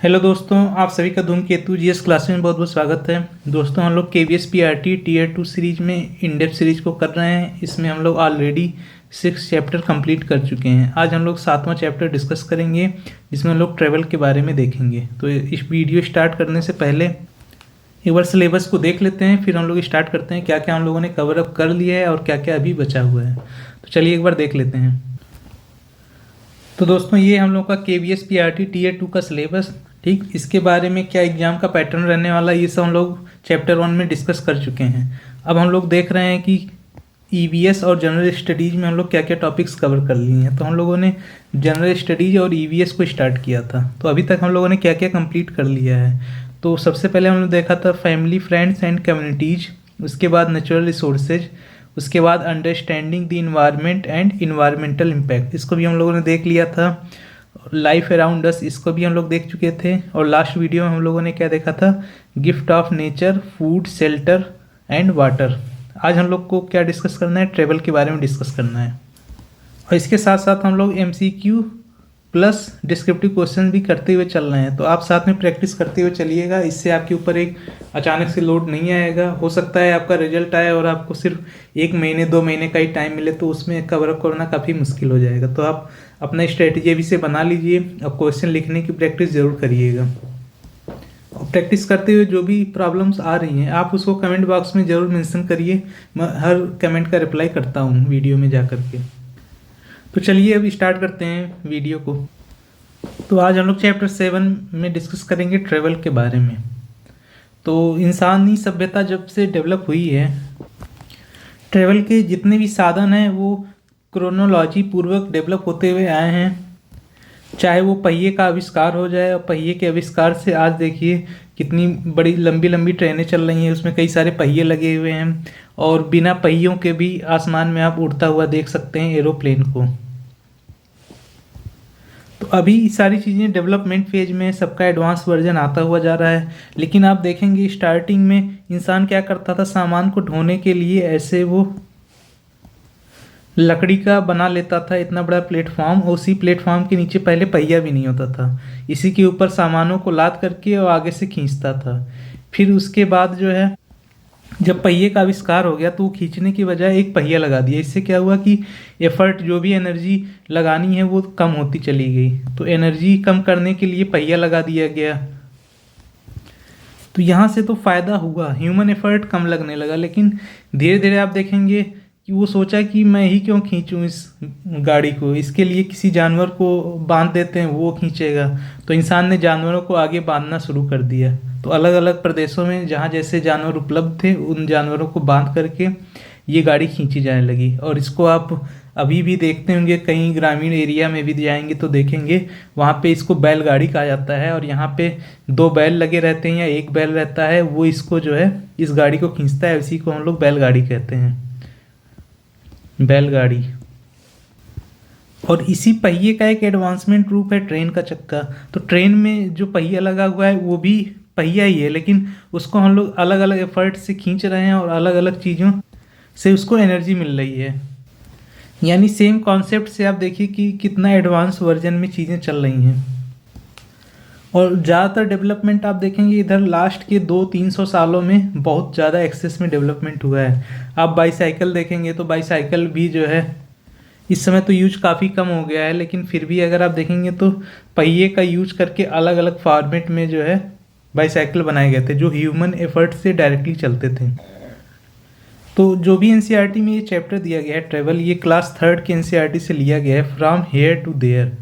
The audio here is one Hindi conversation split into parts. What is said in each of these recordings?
हेलो दोस्तों, आप सभी का धूमकेतु जीएस क्लास में बहुत बहुत स्वागत है। दोस्तों, हम लोग केवीएस पीआरटी टीयर 2 सीरीज में इंडेप्थ सीरीज को कर रहे हैं। इसमें हम लोग ऑलरेडी 6 चैप्टर कंप्लीट कर चुके हैं। आज हम लोग 7वां चैप्टर डिस्कस करेंगे, जिसमें हम लोग ट्रैवल के बारे में देखेंगे। तो इस वीडियो स्टार्ट करने से पहले एक बार सिलेबस को देख लेते हैं, फिर हम लोग स्टार्ट करते हैं क्या क्या हम लोगों ने कवर अप कर लिया है और क्या क्या अभी बचा हुआ है। तो चलिए एक बार देख लेते हैं। तो दोस्तों, ये हम लोग का केवीएस पीआरटी टीयर 2 का सिलेबस, ठीक, इसके बारे में क्या एग्जाम का पैटर्न रहने वाला, ये सब हम लोग चैप्टर 1 में डिस्कस कर चुके हैं। अब हम लोग देख रहे हैं कि ईवीएस और जनरल स्टडीज़ में हम लोग क्या क्या टॉपिक्स कवर कर लिए हैं। तो हम लोगों ने जनरल स्टडीज और ईवीएस को स्टार्ट किया था। तो अभी तक हम लोगों ने क्या क्या कंप्लीट कर लिया है। तो सबसे पहले हम लोग देखा था फैमिली, फ्रेंड्स एंड कम्युनिटीज, उसके बाद नेचुरल रिसोर्सेज, उसके बाद understanding the environment and environmental impact, इसको भी हम लोगों ने देख लिया था। लाइफ अराउंड अस, इसको भी हम लोग देख चुके थे। और लास्ट वीडियो में हम लोगों ने क्या देखा था, gift of nature, food, shelter and water. आज हम लोग को क्या डिस्कस करना है, ट्रेवल के बारे में डिस्कस करना है। और इसके साथ साथ हम लोग एमसीक्यू प्लस डिस्क्रिप्टिव क्वेश्चन भी करते हुए चल रहे हैं। तो आप साथ में प्रैक्टिस करते हुए चलिएगा, इससे आपके ऊपर एक अचानक से लोड नहीं आएगा। हो सकता है आपका रिजल्ट आए और आपको सिर्फ 1 महीने 2 महीने का ही टाइम मिले, तो उसमें कवर अप करना काफ़ी मुश्किल हो जाएगा। तो आप अपना स्ट्रेटजी अभी से बना लीजिए और क्वेश्चन लिखने की प्रैक्टिस ज़रूर करिएगा। और प्रैक्टिस करते हुए जो भी प्रॉब्लम्स आ रही हैं, आप उसको कमेंट बॉक्स में ज़रूर मेंशन करिए। मैं हर कमेंट का रिप्लाई करता हूँ वीडियो में जा कर के। तो चलिए अब स्टार्ट करते हैं वीडियो को। तो आज हम लोग चैप्टर 7 में डिस्कस करेंगे ट्रैवल के बारे में। तो इंसानी सभ्यता जब से डेवलप हुई है, ट्रैवल के जितने भी साधन हैं वो क्रोनोलॉजी पूर्वक डेवलप होते हुए आए हैं। चाहे वो पहिए का आविष्कार हो जाए, और पहिए के आविष्कार से आज देखिए कितनी बड़ी लंबी लंबी ट्रेनें चल रही हैं, उसमें कई सारे पहिए लगे हुए हैं। और बिना पहियों के भी आसमान में आप उड़ता हुआ देख सकते हैं एरोप्लेन को। तो अभी सारी चीज़ें डेवलपमेंट फेज में, सबका एडवांस वर्जन आता हुआ जा रहा है। लेकिन आप देखेंगे स्टार्टिंग में इंसान क्या करता था, सामान को ढोने के लिए ऐसे वो लकड़ी का बना लेता था इतना बड़ा प्लेटफॉर्म, और उसी प्लेटफॉर्म के नीचे पहले पहिया भी नहीं होता था। इसी के ऊपर सामानों को लाद करके और आगे से खींचता था। फिर उसके बाद जो है, जब पहिए का आविष्कार हो गया तो वो खींचने की बजाय एक पहिया लगा दिया। इससे क्या हुआ कि एफर्ट, जो भी एनर्जी लगानी है वो कम होती चली गई। तो एनर्जी कम करने के लिए पहिया लगा दिया गया। तो यहाँ से तो फ़ायदा हुआ, ह्यूमन एफर्ट कम लगने लगा। लेकिन धीरे धीरे आप देखेंगे कि वो सोचा कि मैं ही क्यों खींचूं इस गाड़ी को, इसके लिए किसी जानवर को बांध देते हैं, वो खींचेगा। तो इंसान ने जानवरों को आगे बांधना शुरू कर दिया। तो अलग अलग प्रदेशों में जहाँ जैसे जानवर उपलब्ध थे, उन जानवरों को बांध करके ये गाड़ी खींची जाने लगी। और इसको आप अभी भी देखते होंगे, कहीं ग्रामीण एरिया में भी जाएंगे तो देखेंगे वहाँ पे इसको बैलगाड़ी कहा जाता है। और यहाँ पे 2 बैल लगे रहते हैं या 1 बैल रहता है, वो इसको जो है इस गाड़ी को खींचता है। इसी को हम लोग बैलगाड़ी कहते हैं, बैलगाड़ी। और इसी पहिए का एक एडवांसमेंट रूप है ट्रेन का चक्का। तो ट्रेन में जो पहिया लगा हुआ है वो भी पहिया ही है, लेकिन उसको हम लोग अलग अलग एफर्ट से खींच रहे हैं और अलग अलग चीज़ों से उसको एनर्जी मिल रही है। यानी सेम कॉन्सेप्ट से आप देखिए कि कितना एडवांस वर्जन में चीज़ें चल रही हैं। और ज़्यादातर डेवलपमेंट आप देखेंगे इधर लास्ट के 200-300 सालों में बहुत ज़्यादा एक्सेस में डेवलपमेंट हुआ है। आप बाईसाइकिल देखेंगे तो बाईसाइकिल भी जो है इस समय तो यूज काफ़ी कम हो गया है, लेकिन फिर भी अगर आप देखेंगे तो पहिए का यूज करके अलग अलग फॉर्मेट में जो है बाईसाइकिल बनाए गए थे, जो ह्यूमन एफर्ट से डायरेक्टली चलते थे। तो जो भी एनसीईआरटी में ये चैप्टर दिया गया है ट्रेवल, ये क्लास 3rd के एनसीईआरटी से लिया गया है, फ्रॉम हेयर टू देयर।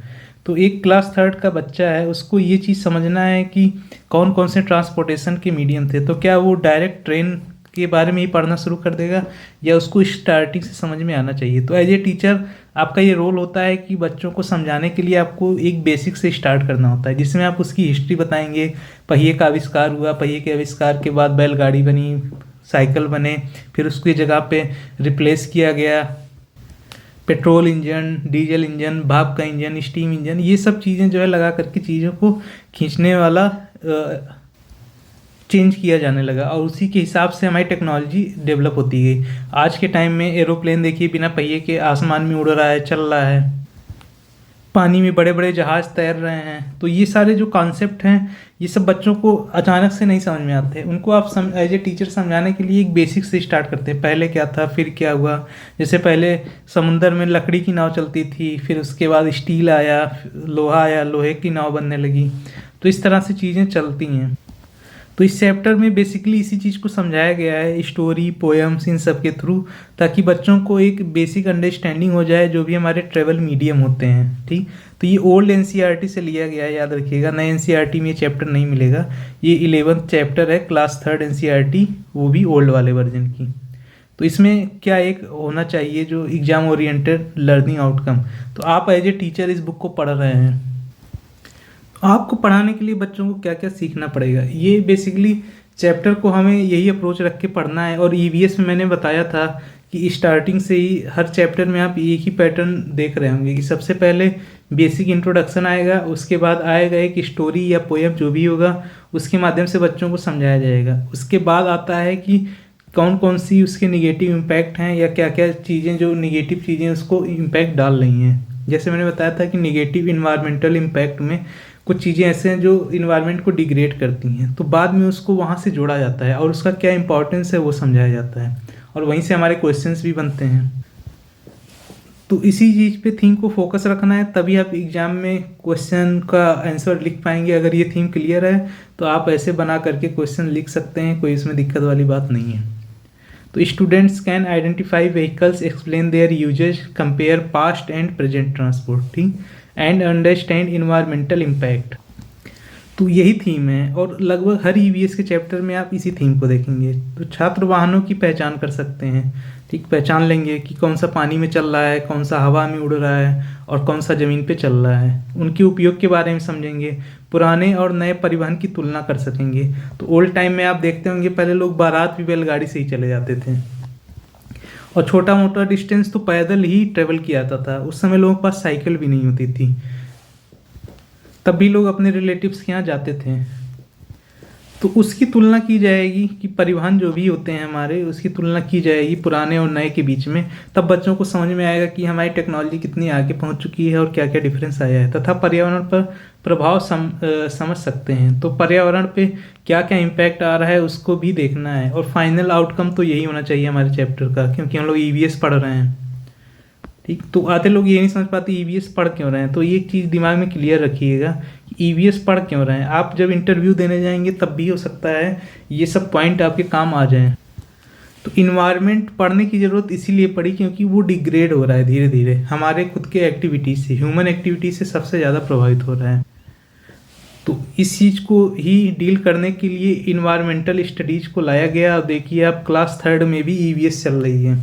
तो एक क्लास 3rd का बच्चा है, उसको ये चीज़ समझना है कि कौन कौन से ट्रांसपोर्टेशन के मीडियम थे। तो क्या वो डायरेक्ट ट्रेन के बारे में ही पढ़ना शुरू कर देगा, या उसको स्टार्टिंग से समझ में आना चाहिए। तो एज ए टीचर आपका ये रोल होता है कि बच्चों को समझाने के लिए आपको एक बेसिक से स्टार्ट करना होता है, जिसमें आप उसकी हिस्ट्री बताएंगे। पहिए का आविष्कार हुआ, पहिए के आविष्कार के बाद बैलगाड़ी बनी, साइकिल बने, फिर उसकी जगह पे रिप्लेस किया गया पेट्रोल इंजन, डीजल इंजन, भाप का इंजन, स्टीम इंजन, ये सब चीज़ें जो है लगा करके चीज़ों को खींचने वाला चेंज किया जाने लगा। और उसी के हिसाब से हमारी टेक्नोलॉजी डेवलप होती गई। आज के टाइम में एरोप्लेन देखिए बिना पहिए के आसमान में उड़ रहा है, चल रहा है। पानी में बड़े बड़े जहाज तैर रहे हैं। तो ये सारे जो कॉन्सेप्ट हैं ये सब बच्चों को अचानक से नहीं समझ में आते हैं। उनको आप एज ए टीचर समझाने के लिए एक बेसिक से स्टार्ट करते हैं, पहले क्या था फिर क्या हुआ। जैसे पहले समुंदर में लकड़ी की नाव चलती थी, फिर उसके बाद स्टील आया, लोहा आया, लोहे की नाव बनने लगी। तो इस तरह से चीज़ें चलती हैं। तो इस चैप्टर में बेसिकली इसी चीज़ को समझाया गया है, स्टोरी, पोएम्स, इन सब के थ्रू, ताकि बच्चों को एक बेसिक अंडरस्टैंडिंग हो जाए जो भी हमारे ट्रेवल मीडियम होते हैं। ठीक, तो ये ओल्ड एनसीईआरटी से लिया गया है, याद रखिएगा। नए एनसीईआरटी में ये चैप्टर नहीं मिलेगा। ये 11th चैप्टर है, क्लास 3rd एनसीईआरटी, वो भी ओल्ड वाले वर्जन की। तो इसमें क्या एक होना चाहिए जो एग्जाम ओरिएंटेड लर्निंग आउटकम। तो आप एज ए टीचर इस बुक को पढ़ रहे हैं, आपको पढ़ाने के लिए बच्चों को क्या क्या सीखना पड़ेगा। ये बेसिकली चैप्टर को हमें यही अप्रोच रख के पढ़ना है। और ईवीएस में मैंने बताया था कि स्टार्टिंग से ही हर चैप्टर में आप एक ही पैटर्न देख रहे होंगे कि सबसे पहले बेसिक इंट्रोडक्शन आएगा, उसके बाद आएगा एक स्टोरी या पोएम जो भी होगा, उसके माध्यम से बच्चों को समझाया जाएगा। उसके बाद आता है कि कौन कौन सी उसके निगेटिव इम्पैक्ट हैं या क्या क्या चीज़ें जो निगेटिव चीज़ें उसको इम्पैक्ट डाल रही हैं। जैसे मैंने बताया था कि निगेटिव इन्वायरमेंटल इम्पैक्ट में कुछ चीज़ें ऐसे हैं जो इन्वायरमेंट को डिग्रेड करती हैं, तो बाद में उसको वहाँ से जोड़ा जाता है और उसका क्या इंपॉर्टेंस है वो समझाया जाता है, और वहीं से हमारे क्वेश्चंस भी बनते हैं। तो इसी चीज़ पे थीम को फोकस रखना है, तभी आप एग्जाम में क्वेश्चन का आंसर लिख पाएंगे। अगर ये थीम क्लियर है तो आप ऐसे बना करके क्वेश्चन लिख सकते हैं, कोई इसमें दिक्कत वाली बात नहीं है। तो students can identify vehicles, explain their usages, compare past and present transport, ठीक, एंड अंडरस्टैंड इन्वायरमेंटल इम्पैक्ट। तो यही थीम है और लगभग हर ईवीएस के चैप्टर में आप इसी थीम को देखेंगे। तो छात्र वाहनों की पहचान कर सकते हैं, ठीक, पहचान लेंगे कि कौन सा पानी में चल रहा है, कौन सा हवा में उड़ रहा है और कौन सा ज़मीन पे चल रहा है। उनके उपयोग के बारे में समझेंगे, पुराने और नए परिवहन की तुलना कर सकेंगे। तो ओल्ड टाइम में आप देखते होंगे पहले लोग बारात भी बैलगाड़ी से ही चले जाते थे, और छोटा मोटा डिस्टेंस तो पैदल ही ट्रेवल किया जाता था। उस समय लोगों के पास साइकिल भी नहीं होती थी, तब भी लोग अपने रिलेटिव्स के यहाँ जाते थे। तो उसकी तुलना की जाएगी कि परिवहन जो भी होते हैं हमारे, उसकी तुलना की जाएगी पुराने और नए के बीच में। तब बच्चों को समझ में आएगा कि हमारी टेक्नोलॉजी कितनी आगे पहुंच चुकी है और क्या क्या डिफरेंस आया है, तथा पर्यावरण पर प्रभाव समझ सकते हैं। तो पर्यावरण पे क्या क्या इम्पैक्ट आ रहा है उसको भी देखना है। और फाइनल आउटकम तो यही होना चाहिए हमारे चैप्टर का, क्योंकि हम लोग ईवीएस पढ़ रहे हैं, ठीक। तो आधे लोग ये नहीं समझ पाते ईवीएस पढ़ क्यों रहे हैं। तो ये एक चीज़ दिमाग में क्लियर रखिएगा, ईवीएस पढ़ क्यों रहे हैं। आप जब इंटरव्यू देने जाएंगे तब भी हो सकता है ये सब पॉइंट आपके काम आ जाएं। तो इन्वायरमेंट पढ़ने की ज़रूरत इसीलिए पड़ी क्योंकि वो डिग्रेड हो रहा है धीरे धीरे हमारे खुद के एक्टिविटी से, ह्यूमन एक्टिविटी से सबसे ज़्यादा प्रभावित हो रहा है। तो इस चीज़ को ही डील करने के लिए इन्वायरमेंटल स्टडीज़ को लाया गया। और देखिए आप क्लास 3rd में भी ईवीएस चल रही है।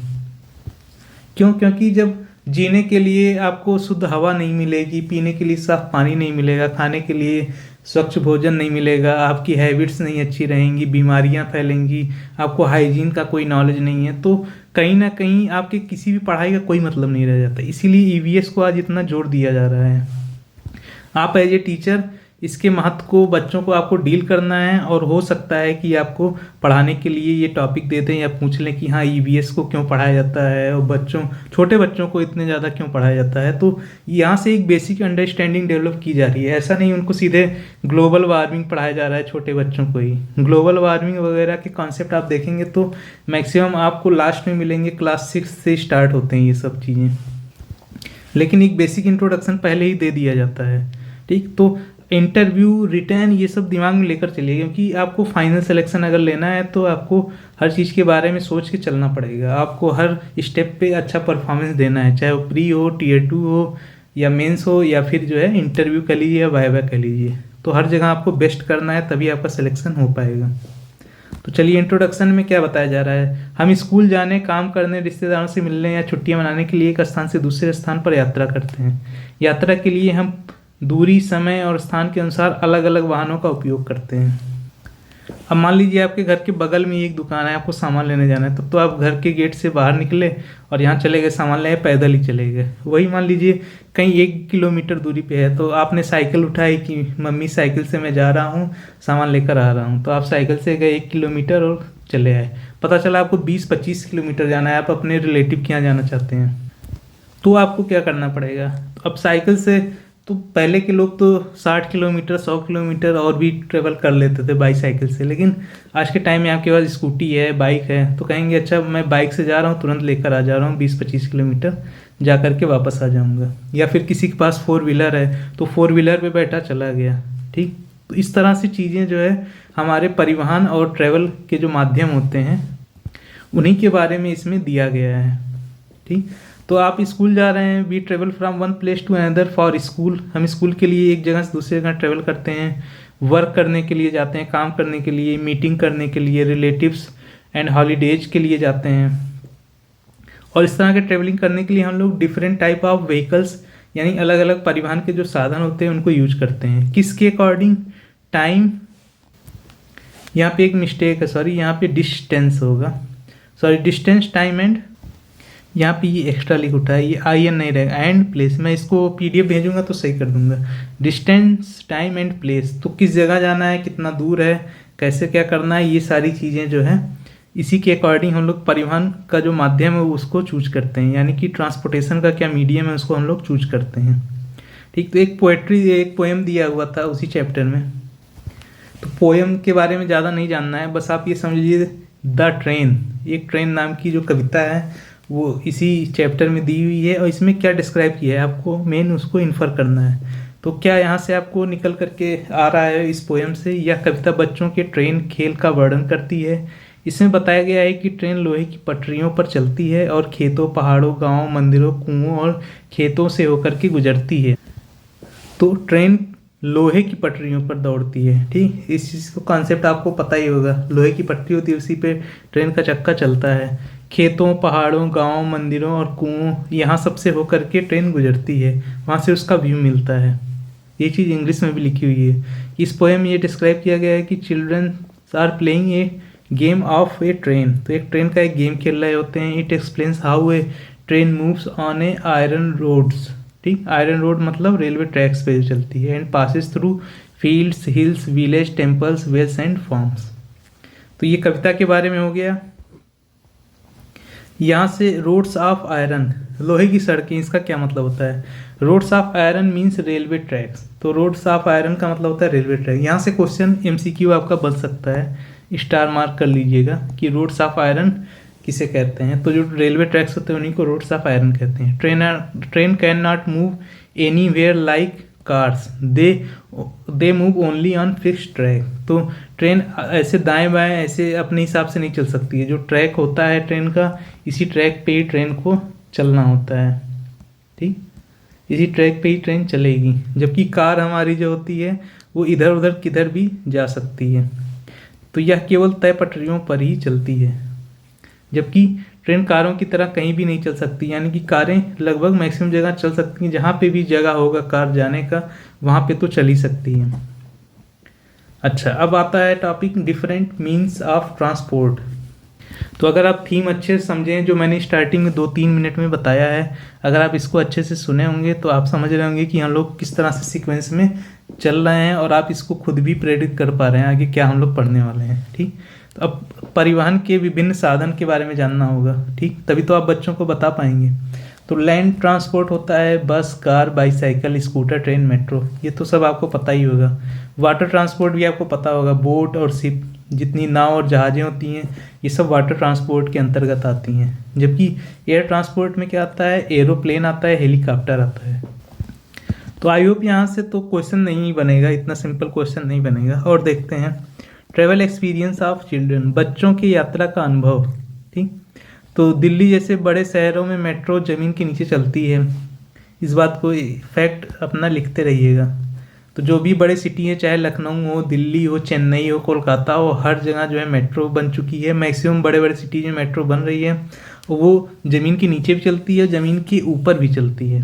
क्यों? क्योंकि जब जीने के लिए आपको शुद्ध हवा नहीं मिलेगी, पीने के लिए साफ पानी नहीं मिलेगा, खाने के लिए स्वच्छ भोजन नहीं मिलेगा, आपकी हैबिट्स नहीं अच्छी रहेंगी, बीमारियां फैलेंगी, आपको हाइजीन का कोई नॉलेज नहीं है, तो कहीं ना कहीं आपके किसी भी पढ़ाई का कोई मतलब नहीं रह जाता। इसीलिए ईवीएस को आज इतना जोर दिया जा रहा है। आप एज ए टीचर इसके महत्व को, बच्चों को आपको डील करना है, और हो सकता है कि आपको पढ़ाने के लिए ये टॉपिक दे दें या पूछ लें कि हाँ ईवीएस को क्यों पढ़ाया जाता है और छोटे बच्चों को इतने ज़्यादा क्यों पढ़ाया जाता है। तो यहाँ से एक बेसिक अंडरस्टैंडिंग डेवलप की जा रही है। ऐसा नहीं उनको सीधे ग्लोबल वार्मिंग पढ़ाया जा रहा है छोटे बच्चों को ही। ग्लोबल वार्मिंग वगैरह के कॉन्सेप्ट आप देखेंगे तो मैक्सिमम आपको लास्ट में मिलेंगे, क्लास 6 से स्टार्ट होते हैं ये सब चीज़ें, लेकिन एक बेसिक इंट्रोडक्शन पहले ही दे दिया जाता है, ठीक। तो इंटरव्यू, रिटर्न, ये सब दिमाग में लेकर चलिए, क्योंकि आपको फाइनल सिलेक्शन अगर लेना है तो आपको हर चीज़ के बारे में सोच के चलना पड़ेगा। आपको हर स्टेप पे अच्छा परफॉर्मेंस देना है, चाहे वो प्री हो, Tier 2 हो या मेंस हो या फिर जो है इंटरव्यू कह लीजिए या वाइवा कह लीजिए। तो हर जगह आपको बेस्ट करना है, तभी आपका सिलेक्शन हो पाएगा। तो चलिए इंट्रोडक्शन में क्या बताया जा रहा है। हम स्कूल जाने, काम करने, रिश्तेदारों से मिलने या छुट्टियाँ मनाने के लिए एक स्थान से दूसरे स्थान पर यात्रा करते हैं। यात्रा के लिए हम दूरी, समय और स्थान के अनुसार अलग अलग वाहनों का उपयोग करते हैं। अब मान लीजिए आपके घर के बगल में एक दुकान है, आपको सामान लेने जाना है, तब तो आप घर के गेट से बाहर निकले और यहाँ चले गए सामान लेने, पैदल ही चले गए। वही मान लीजिए कहीं 1 किलोमीटर दूरी पे है, तो आपने साइकिल उठाई कि मम्मी साइकिल से मैं जा रहा हूँ, सामान लेकर आ रहा हूँ, तो आप साइकिल से गए 1 किलोमीटर और चले आए। पता चला आपको 20-25 किलोमीटर जाना है, आप अपने रिलेटिव के यहाँ जाना चाहते हैं, तो आपको क्या करना पड़ेगा। अब साइकिल से तो पहले के लोग तो 60 किलोमीटर 100 किलोमीटर और भी ट्रेवल कर लेते थे बाईसाइकिल से, लेकिन आज के टाइम में आपके पास स्कूटी है, बाइक है, तो कहेंगे अच्छा मैं बाइक से जा रहा हूँ, तुरंत लेकर आ जा रहा हूँ, 20-25 किलोमीटर जा कर के वापस आ जाऊँगा। या फिर किसी के पास 4 व्हीलर है तो 4 व्हीलर पे बैठा चला गया। ठीक, तो इस तरह से चीज़ें जो है हमारे परिवहन और ट्रैवल के जो माध्यम होते हैं उन्हीं के बारे में इसमें दिया गया है। ठीक, तो आप स्कूल जा रहे हैं, we travel from one place to another for school, हम स्कूल के लिए एक जगह से दूसरी जगह ट्रेवल करते हैं। वर्क करने के लिए जाते हैं, काम करने के लिए, मीटिंग करने के लिए, रिलेटिव्स एंड हॉलीडेज के लिए जाते हैं। और इस तरह के ट्रेवलिंग करने के लिए हम लोग डिफरेंट टाइप ऑफ व्हीकल्स यानी अलग अलग परिवहन के जो साधन होते हैं उनको यूज करते हैं। किसके अकॉर्डिंग? टाइम, यहाँ पे एक मिस्टेक है, सॉरी, यहाँ पे डिस्टेंस होगा, सॉरी, डिस्टेंस, टाइम एंड, यहाँ पे ये एक्स्ट्रा लिख उठा है, ये आई एन नहीं रहेगा, एंड प्लेस। मैं इसको पीडीएफ भेजूंगा तो सही कर दूंगा। डिस्टेंस, टाइम एंड प्लेस, तो किस जगह जाना है, कितना दूर है, कैसे क्या करना है, ये सारी चीज़ें जो है इसी के अकॉर्डिंग हम लोग परिवहन का जो माध्यम है उसको चूज करते हैं, यानी कि ट्रांसपोर्टेशन का क्या मीडियम है उसको हम लोग चूज करते हैं। ठीक, तो एक पोएम दिया हुआ था उसी चैप्टर में, तो पोएम के बारे में ज़्यादा नहीं जानना है, बस आप ये समझ लीजिए द ट्रेन, एक ट्रेन नाम की जो कविता है वो इसी चैप्टर में दी हुई है, और इसमें क्या डिस्क्राइब किया है आपको मेन उसको इन्फर करना है। तो क्या यहाँ से आपको निकल करके आ रहा है इस पोएम से? यह कविता बच्चों के ट्रेन खेल का वर्णन करती है। इसमें बताया गया है कि ट्रेन लोहे की पटरियों पर चलती है और खेतों, पहाड़ों, गांवों, मंदिरों, कुओं और खेतों से होकर के गुजरती है। तो ट्रेन लोहे की पटरियों पर दौड़ती है। ठीक, इस चीज़ को कॉन्सेप्ट आपको पता ही होगा, लोहे की पटरी होती है उसी पे ट्रेन का चक्का चलता है। खेतों, पहाड़ों, गांवों, मंदिरों और कुओं, यहाँ सबसे होकर के ट्रेन गुजरती है, वहाँ से उसका व्यू मिलता है। ये चीज़ इंग्लिश में भी लिखी हुई है। इस पोएम में ये डिस्क्राइब किया गया है कि children are playing a game of a train, तो एक ट्रेन का एक गेम खेल रहे होते हैं। It explains how a train moves on a iron roads. ठीक, आयरन रोड मतलब रेलवे ट्रैक्स पे चलती है। And passes through fields, hills, village, temples, wells and farms. तो ये कविता के बारे में हो गया। यहाँ से रोड्स ऑफ आयरन, लोहे की सड़कें, इसका क्या मतलब होता है? Roads of iron means railway tracks, तो रोड्स ऑफ आयरन का मतलब होता है रेलवे ट्रैक। यहाँ से क्वेश्चन एमसीक्यू आपका बन सकता है, स्टार मार्क कर लीजिएगा कि रोड्स ऑफ आयरन किसे कहते हैं। तो जो रेलवे ट्रैक्स होते हैं उन्हीं को रोड्स ऑफ आयरन कहते हैं। Train can not move anywhere like cars, they move only on fix track. तो ट्रेन ऐसे दाएं बाएं ऐसे अपने हिसाब से नहीं चल सकती है, जो ट्रैक होता है ट्रेन का इसी ट्रैक पे ही ट्रेन को चलना होता है। ठीक, इसी ट्रैक पे ही ट्रेन चलेगी, जबकि कार हमारी जो होती है वो इधर उधर किधर भी जा सकती है। तो यह केवल तय पटरियों पर ही चलती है, जबकि ट्रेन कारों की तरह कहीं भी नहीं चल सकती, यानी कि कारें लगभग मैक्सिमम जगह चल सकती हैं, जहाँ पे भी जगह होगा कार जाने का वहाँ पे तो चल ही सकती है। अच्छा, अब आता है topic different means of transport. तो अगर आप थीम अच्छे से समझें, जो मैंने स्टार्टिंग में 2-3 मिनट में बताया है, अगर आप इसको अच्छे से सुने होंगे तो आप समझ रहे होंगे कि हम लोग किस तरह से सीक्वेंस में चल रहे हैं, और आप इसको खुद भी प्रेडिक्ट कर पा रहे हैं आगे क्या हम लोग पढ़ने वाले हैं। ठीक, तो अब परिवहन के विभिन्न साधन के बारे में जानना होगा। ठीक, तभी तो आप बच्चों को बता पाएंगे। तो लैंड ट्रांसपोर्ट होता है bus, car, bicycle, scooter, train, metro, ये तो सब आपको पता ही होगा। वाटर ट्रांसपोर्ट भी आपको पता होगा, बोट और शिप, जितनी नाव और जहाज़ें होती हैं ये सब वाटर ट्रांसपोर्ट के अंतर्गत आती हैं। जबकि एयर ट्रांसपोर्ट में क्या आता है? एरोप्लेन आता है, हेलीकॉप्टर आता है। तो आई होप यहाँ से तो क्वेश्चन नहीं बनेगा, इतना सिंपल क्वेश्चन नहीं बनेगा। और देखते हैं ट्रेवल एक्सपीरियंस ऑफ चिल्ड्रन, बच्चों की यात्रा का अनुभव। ठीक, तो दिल्ली जैसे बड़े शहरों में मेट्रो ज़मीन के नीचे चलती है, इस बात को फैक्ट अपना लिखते रहिएगा। तो जो भी बड़े सिटी है, चाहे लखनऊ हो, दिल्ली हो, चेन्नई हो, कोलकाता हो, हर जगह जो है मेट्रो बन चुकी है। मैक्सिमम बड़े बड़े सिटीज में मेट्रो बन रही है, वो ज़मीन के नीचे भी चलती है, ज़मीन के ऊपर भी चलती है।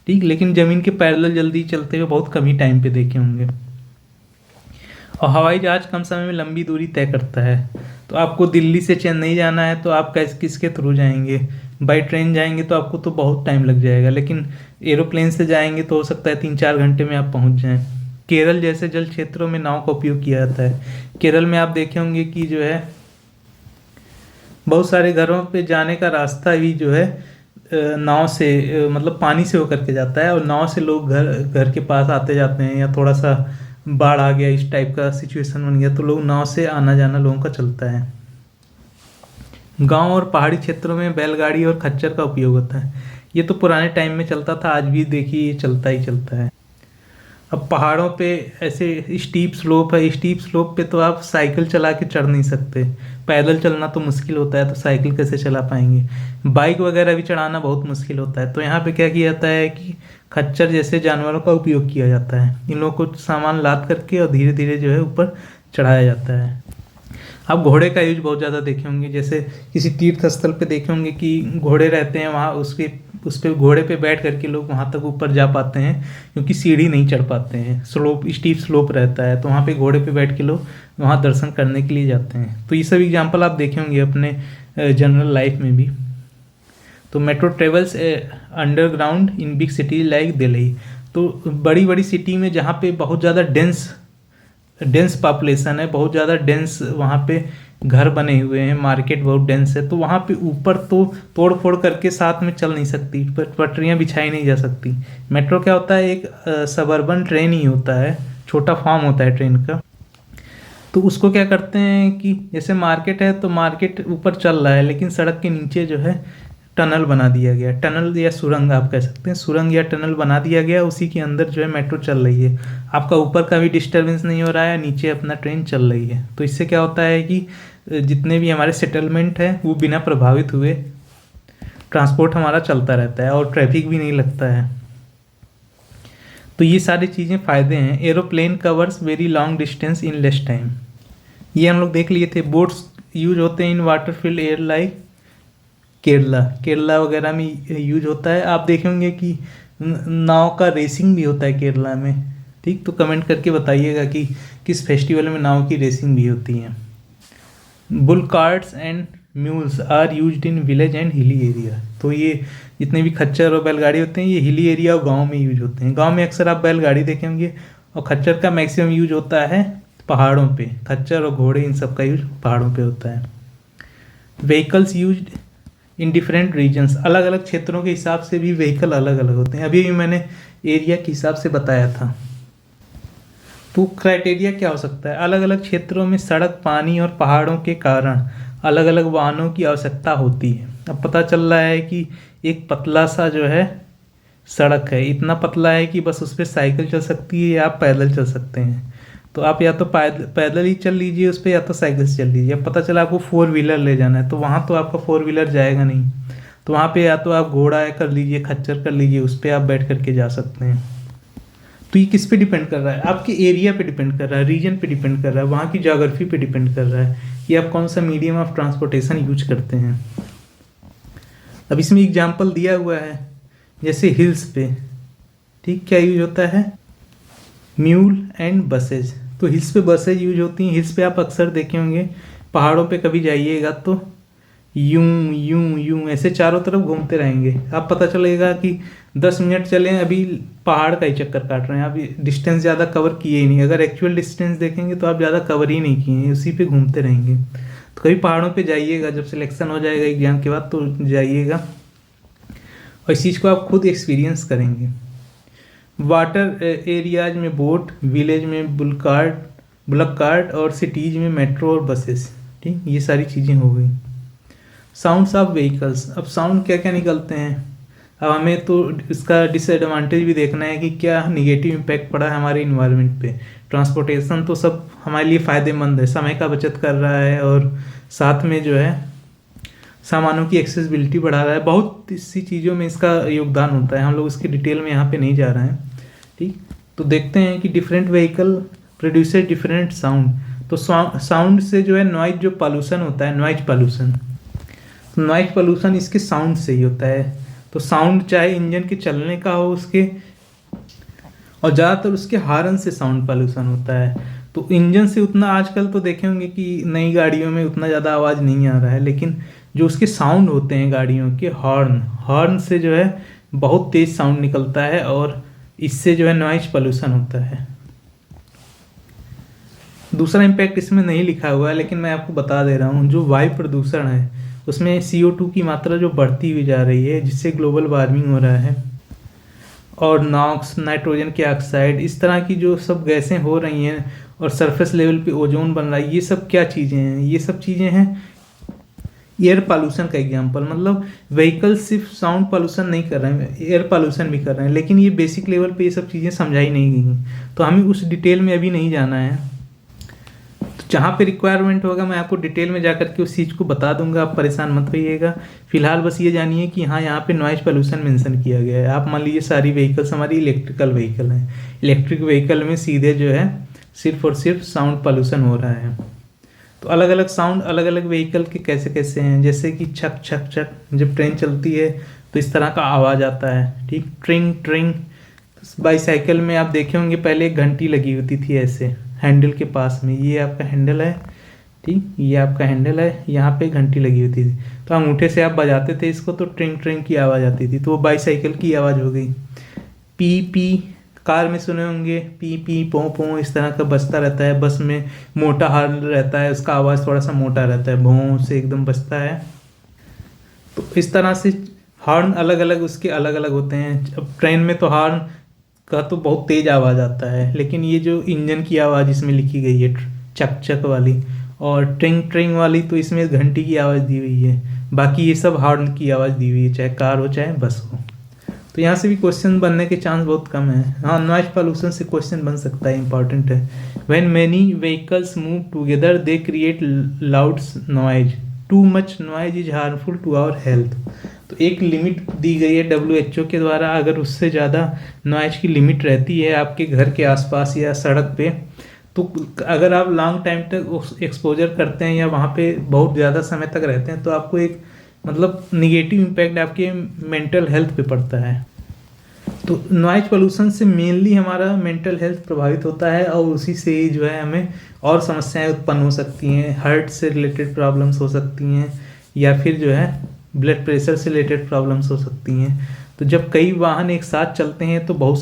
ठीक, लेकिन ज़मीन के पैरेलल जल्दी चलते हुए बहुत कम ही टाइम पे देखे होंगे। और हवाई जहाज़ कम समय में लंबी दूरी तय करता है। तो आपको दिल्ली से चेन्नई जाना है तो आप किसके थ्रू जाएंगे? बाई ट्रेन जाएंगे तो आपको तो बहुत टाइम लग जाएगा, लेकिन एरोप्लेन से जाएंगे तो हो सकता है 3-4 घंटे में आप पहुंच जाएं। केरल जैसे जल क्षेत्रों में नाव का उपयोग किया जाता है। केरल में आप देखे होंगे कि जो है बहुत सारे घरों पे जाने का रास्ता भी जो है नाव से मतलब पानी से होकर के जाता है, और नाव से लोग घर घर के पास आते जाते हैं, या थोड़ा सा बाढ़ आ गया इस टाइप का सिचुएशन बन गया तो लोग नाव से आना जाना लोगों का चलता है। गांव और पहाड़ी क्षेत्रों में बैलगाड़ी और खच्चर का उपयोग होता है। ये तो पुराने टाइम में चलता था, आज भी देखिए ये चलता ही चलता है। अब पहाड़ों पे ऐसे स्टीप स्लोप है, स्टीप स्लोप पे तो आप साइकिल चला के चढ़ नहीं सकते, पैदल चलना तो मुश्किल होता है, तो साइकिल कैसे चला पाएंगे। बाइक वगैरह भी चढ़ाना बहुत मुश्किल होता है, तो यहाँ पे क्या किया जाता है कि खच्चर जैसे जानवरों का उपयोग किया जाता है। इन लोगों को सामान लाद करके और धीरे धीरे जो है ऊपर चढ़ाया जाता है। आप घोड़े का यूज बहुत ज़्यादा देखे होंगे, जैसे किसी तीर्थ स्थल पे देखे होंगे कि घोड़े रहते हैं वहाँ, उस पे घोड़े पे बैठ करके लोग वहाँ तक ऊपर जा पाते हैं, क्योंकि सीढ़ी नहीं चढ़ पाते हैं, स्लोप स्टीप स्लोप रहता है, तो वहाँ पे घोड़े पे बैठ के लोग वहाँ दर्शन करने के लिए जाते हैं। तो ये सब एग्जाम्पल आप देखे होंगे अपने जनरल लाइफ में भी। तो metro travels underground in big city like Delhi. तो बड़ी बड़ी सिटी में जहाँ पे बहुत ज़्यादा डेंस पॉपुलेशन है, बहुत ज़्यादा डेंस वहाँ पे घर बने हुए हैं, मार्केट बहुत डेंस है, तो वहाँ पे ऊपर तो तोड़ फोड़ करके साथ में चल नहीं सकती, पटरियाँ बिछाई नहीं जा सकती। मेट्रो क्या होता है, एक सबर्बन ट्रेन ही होता है, छोटा फॉर्म होता है ट्रेन का। तो उसको क्या करते हैं कि जैसे मार्केट है तो मार्केट ऊपर चल रहा है, लेकिन सड़क के नीचे जो है टनल बना दिया गया, टनल या सुरंग आप कह सकते हैं, सुरंग या टनल बना दिया गया, उसी के अंदर जो है मेट्रो चल रही है। आपका ऊपर का भी डिस्टर्बेंस नहीं हो रहा है, नीचे अपना ट्रेन चल रही है। तो इससे क्या होता है कि जितने भी हमारे सेटलमेंट है वो बिना प्रभावित हुए ट्रांसपोर्ट हमारा चलता रहता है, और ट्रैफिक भी नहीं लगता है। तो ये सारी चीज़ें फ़ायदे हैं। Aeroplane covers very long distance in less time, ये हम लोग देख लिए थे। बोट्स यूज होते हैं in water field air like Kerala वगैरह में यूज होता है। आप देखेंगे कि नाव का रेसिंग भी होता है केरला में, ठीक। तो कमेंट करके बताइएगा कि किस फेस्टिवल में नाव की रेसिंग भी होती है। Bull carts and mules are used in village and hilly area. तो ये जितने भी खच्चर और बैलगाड़ी होते हैं ये हिली एरिया और गांव में यूज होते हैं। गांव में अक्सर आप बैलगाड़ी देखेंगे, और खच्चर का मैक्सिमम यूज होता है पहाड़ों पे। खच्चर और घोड़े इन सब का यूज पहाड़ों पे होता है। Vehicles used in different regions, अलग अलग क्षेत्रों के हिसाब से भी व्हीकल अलग अलग होते हैं। अभी भी मैंने एरिया के हिसाब से बताया था। तो क्राइटेरिया क्या हो सकता है, अलग अलग क्षेत्रों में सड़क, पानी और पहाड़ों के कारण अलग अलग वाहनों की आवश्यकता होती है। अब पता चल रहा है कि एक पतला सा जो है सड़क है, इतना पतला है कि बस उस पर साइकिल चल सकती है या आप पैदल चल सकते हैं। तो आप या तो पैदल ही चल लीजिए उस पर, या तो साइकिल से चल लीजिए। अब पता चला आपको 4 व्हीलर ले जाना है, तो वहाँ तो आपका 4 व्हीलर जाएगा नहीं, तो वहाँ पे या तो आप घोड़ा कर लीजिए, खच्चर कर लीजिए, उस पर आप बैठ करके जा सकते हैं। तो ये किस पे डिपेंड कर रहा है, आपके एरिया पे डिपेंड कर रहा है, रीजन पे डिपेंड कर रहा है, वहाँ की ज्योग्राफी पे डिपेंड कर रहा है कि आप कौन सा मीडियम ऑफ ट्रांसपोर्टेशन यूज करते हैं। अब इसमें एग्जाम्पल दिया हुआ है, जैसे हिल्स पे, ठीक, क्या यूज होता है, म्यूल एंड बसेज। तो हिल्स पे बसेज यूज होती हैं। हिल्स पे आप अक्सर देखे होंगे, पहाड़ों पे कभी जाइएगा तो यूं यूं यूं ऐसे चारों तरफ घूमते रहेंगे। आप पता चलेगा कि 10 मिनट चले अभी पहाड़ का ही चक्कर काट रहे हैं, आप डिस्टेंस ज़्यादा कवर किए ही नहीं। अगर एक्चुअल डिस्टेंस देखेंगे तो आप ज़्यादा कवर ही नहीं किए हैं, उसी पे घूमते रहेंगे। तो कभी पहाड़ों पे जाइएगा, जब सिलेक्शन हो जाएगा एग्जाम के बाद तो जाइएगा, और इस चीज़ को आप खुद एक्सपीरियंस करेंगे। वाटर एरियाज में बोट, विलेज में बुलक कार्ट, और सिटीज़ में मेट्रो और बसेस, ठीक, ये सारी चीज़ें हो गई। साउंड्स ऑफ व्हीकल्स, अब साउंड क्या क्या निकलते हैं। अब हमें तो इसका डिसएडवांटेज भी देखना है कि क्या निगेटिव इम्पैक्ट पड़ा है हमारे इन्वायरमेंट पे। ट्रांसपोर्टेशन तो सब हमारे लिए फ़ायदेमंद है, समय का बचत कर रहा है, और साथ में जो है सामानों की एक्सेसिबिलिटी बढ़ा रहा है। बहुत सी चीज़ों में इसका योगदान होता है, हम लोग इसकी डिटेल में यहाँ पे नहीं जा रहे हैं, ठीक। तो देखते हैं कि different vehicle produces different sound. तो साउंड से जो है नॉइज जो पॉल्यूशन होता है, नॉइज पॉल्यूशन इसके साउंड से ही होता है। तो साउंड चाहे इंजन के चलने का हो उसके, और ज़्यादातर उसके हॉर्न से साउंड पॉल्यूशन होता है। तो इंजन से उतना आजकल तो देखे होंगे कि नई गाड़ियों में उतना ज़्यादा आवाज़ नहीं आ रहा है, लेकिन जो उसके साउंड होते हैं गाड़ियों के, हॉर्न से जो है बहुत तेज़ साउंड निकलता है, और इससे जो है नॉइज पॉल्यूशन होता है। दूसरा इम्पैक्ट इसमें नहीं लिखा हुआ है, लेकिन मैं आपको बता दे रहा हूँ, जो वायु प्रदूषण है उसमें CO2 की मात्रा जो बढ़ती हुई जा रही है, जिससे ग्लोबल वार्मिंग हो रहा है, और नॉक्स, नाइट्रोजन के ऑक्साइड, इस तरह की जो सब गैसें हो रही हैं, और सरफेस लेवल पे ओजोन बन रहा है, ये सब क्या चीज़ें हैं? ये सब चीज़ें हैं एयर पॉल्यूशन का एग्जाम्पल। मतलब व्हीकल सिर्फ साउंड पॉल्यूशन नहीं कर रहे हैं, एयर पॉल्यूशन भी कर रहे हैं, लेकिन ये बेसिक लेवल पे ये सब चीज़ें समझाई नहीं गई हैं, तो हमें उस डिटेल में अभी नहीं जाना है। तो जहाँ पे रिक्वायरमेंट होगा मैं आपको डिटेल में जा करके उस चीज़ को बता दूंगा, आप परेशान मत होइएगा। फिलहाल बस ये जानिए कि हाँ, यहाँ पे नॉइज पॉल्यूशन मेंशन किया गया है। आप मान लीजिए सारी व्हीकल्स हमारी इलेक्ट्रिकल व्हीकल हैं, इलेक्ट्रिक व्हीकल में सीधे जो है सिर्फ और सिर्फ साउंड पॉल्यूशन हो रहा है। तो अलग अलग साउंड अलग अलग व्हीकल के कैसे कैसे हैं, जैसे कि छक छक छक, जब ट्रेन चलती है तो इस तरह का आवाज़ आता है, ठीक। ट्रिंग ट्रिंग, बाईसाइकिल में आप देखे होंगे पहले एक घंटी लगी होती थी ऐसे हैंडल के पास में, ये आपका हैंडल है, ठीक, ये आपका हैंडल है, यहाँ पे घंटी लगी होती थी, तो अंगूठे से आप बजाते थे इसको तो ट्रिंग ट्रिंग की आवाज़ आती थी, तो वो बाईसाइकिल की आवाज़ हो गई। पी पी, कार में सुने होंगे, पी पी पों पों, इस तरह का बजता रहता है। बस में मोटा हॉर्न रहता है, उसका आवाज़ थोड़ा सा मोटा रहता है, भों से एकदम बजता है। तो इस तरह से हॉर्न अलग अलग उसके अलग अलग होते हैं। अब ट्रेन में तो हॉर्न का तो बहुत तेज़ आवाज़ आता है, लेकिन ये जो इंजन की आवाज़ इसमें लिखी गई है चक चक वाली, और ट्रिंग ट्रिंग वाली, तो इसमें घंटी की आवाज़ दी हुई है। बाकी ये सब हॉर्न की आवाज़ दी हुई है, चाहे कार हो चाहे बस हो। तो यहाँ से भी क्वेश्चन बनने के चांस बहुत कम है। हाँ, नॉइज पॉल्यूशन से क्वेश्चन बन सकता है, इंपॉर्टेंट है। When many vehicles move together they create loud noise, too much noise is harmful to our health. तो एक लिमिट दी गई है WHO के द्वारा, अगर उससे ज़्यादा नॉइज की लिमिट रहती है आपके घर के आसपास या सड़क पे, तो अगर आप लॉन्ग टाइम तक एक्सपोजर करते हैं या वहाँ पे बहुत ज़्यादा समय तक रहते हैं, तो आपको एक मतलब निगेटिव इम्पैक्ट आपके मेंटल हेल्थ पे पड़ता है। तो नॉइज पोल्यूशन से मेनली हमारा मेंटल हेल्थ प्रभावित होता है, और उसी से ही जो है हमें और समस्याएं उत्पन्न हो सकती हैं। हार्ट से रिलेटेड प्रॉब्लम्स हो सकती हैं, या फिर जो है ब्लड प्रेशर से रिलेटेड प्रॉब्लम्स हो सकती हैं। तो जब कई वाहन एक साथ चलते हैं तो बहुत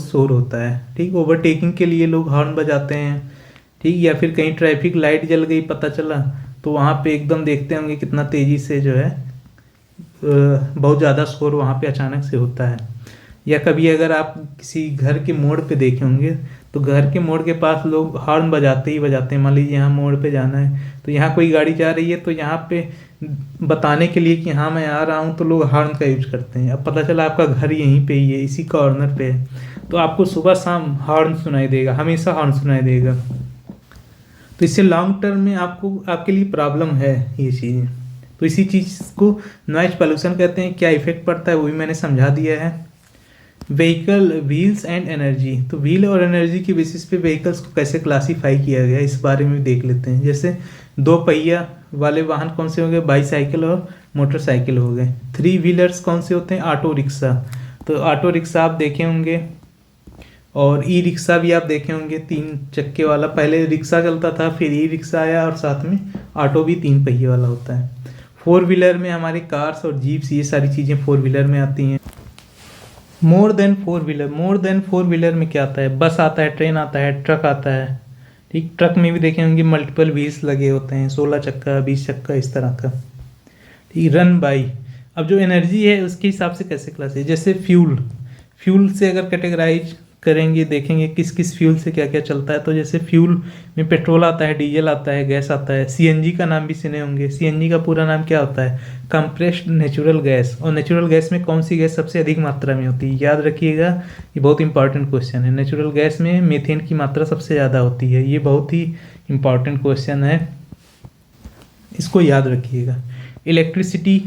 शोर होता है, ठीक। ओवरटेकिंग के लिए लोग हॉर्न बजाते हैं, ठीक, या फिर कहीं ट्रैफिक लाइट जल गई पता चला, तो वहाँ पे एकदम देखते होंगे कितना तेज़ी से जो है बहुत ज़्यादा शोर वहाँ पे अचानक से होता है। या कभी अगर आप किसी घर के मोड़ पे देखे होंगे, तो घर के मोड़ के पास लोग हॉर्न बजाते ही बजाते हैं। मान लीजिए यहाँ मोड़ पे जाना है, तो यहाँ कोई गाड़ी जा रही है, तो यहाँ पे बताने के लिए कि हाँ मैं आ रहा हूँ, तो लोग हॉर्न का यूज करते हैं। अब पता चला आपका घर यहीं पे ही है, इसी कॉर्नर पे है, तो आपको सुबह शाम हॉर्न सुनाई देगा, हमेशा हॉर्न सुनाई देगा। तो इससे लॉन्ग टर्म में आपके लिए प्रॉब्लम है ये चीज़ें। तो इसी चीज़ को नॉइज पॉल्यूशन कहते हैं। क्या इफेक्ट पड़ता है वो भी मैंने समझा दिया है। व्हीकल व्हील्स एंड एनर्जी, तो व्हील और एनर्जी की बेसिस पे व्हीकल्स को कैसे क्लासीफाई किया गया है इस बारे में भी देख लेते हैं। जैसे 2 पहिया वाले वाहन कौन से हो गए, बाईसाइकिल और मोटरसाइकिल हो गए। 3 व्हीलर्स कौन से होते हैं, ऑटो रिक्शा, तो ऑटो रिक्शा आप देखे होंगे, और ई रिक्शा भी आप देखे होंगे, 3 चक्के वाला। पहले रिक्शा चलता था, फिर ई रिक्शा आया, और साथ में ऑटो भी 3 पहिए वाला होता है। 4 व्हीलर में हमारे कार्स और जीप्स, ये सारी चीज़ें 4 व्हीलर में आती हैं। मोर देन 4 व्हीलर में क्या आता है, बस आता है, ट्रेन आता है, ट्रक आता है, ठीक। ट्रक में भी देखे होंगे मल्टीपल व्हील्स लगे होते हैं, 16 चक्का, 20 चक्का, इस तरह का, ठीक। रन बाई, अब जो एनर्जी है उसके हिसाब से कैसे क्लास है, जैसे फ्यूल से अगर कैटेगराइज करेंगे, देखेंगे किस किस फ्यूल से क्या क्या चलता है। तो जैसे फ्यूल में पेट्रोल आता है, डीजल आता है, गैस आता है। सीएनजी का नाम भी सुने होंगे। सीएनजी का पूरा नाम क्या होता है, कंप्रेस्ड नेचुरल गैस। और नेचुरल गैस में कौन सी गैस सबसे अधिक मात्रा में होती है, याद रखिएगा, ये बहुत इंपॉर्टेंट क्वेश्चन है। नेचुरल गैस में मीथेन की मात्रा सबसे ज़्यादा होती है, ये बहुत ही इंपॉर्टेंट क्वेश्चन है, इसको याद रखिएगा। इलेक्ट्रिसिटी,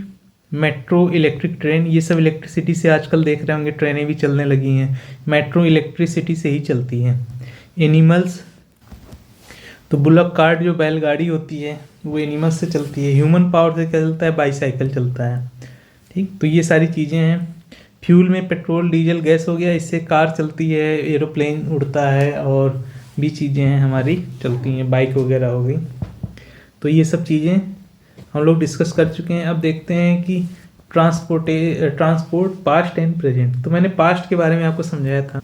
मेट्रो, इलेक्ट्रिक ट्रेन, ये सब इलेक्ट्रिसिटी से आजकल देख रहे होंगे, ट्रेनें भी चलने लगी हैं, मेट्रो इलेक्ट्रिसिटी से ही चलती हैं। एनिमल्स, तो बुलक कार्ट जो बैलगाड़ी होती है वो एनिमल्स से चलती है। ह्यूमन पावर से क्या चलता है, बाईसाइकिल चलता है, ठीक। तो ये सारी चीज़ें हैं। फ्यूल में पेट्रोल, डीजल, गैस हो गया, इससे कार चलती है, एरोप्लेन उड़ता है, और भी चीज़ें हैं हमारी चलती हैं, बाइक वगैरह हो गई। तो ये सब चीज़ें हम लोग डिस्कस कर चुके हैं। अब देखते हैं कि ट्रांसपोर्ट पास्ट एंड प्रेजेंट। तो मैंने पास्ट के बारे में आपको समझाया था।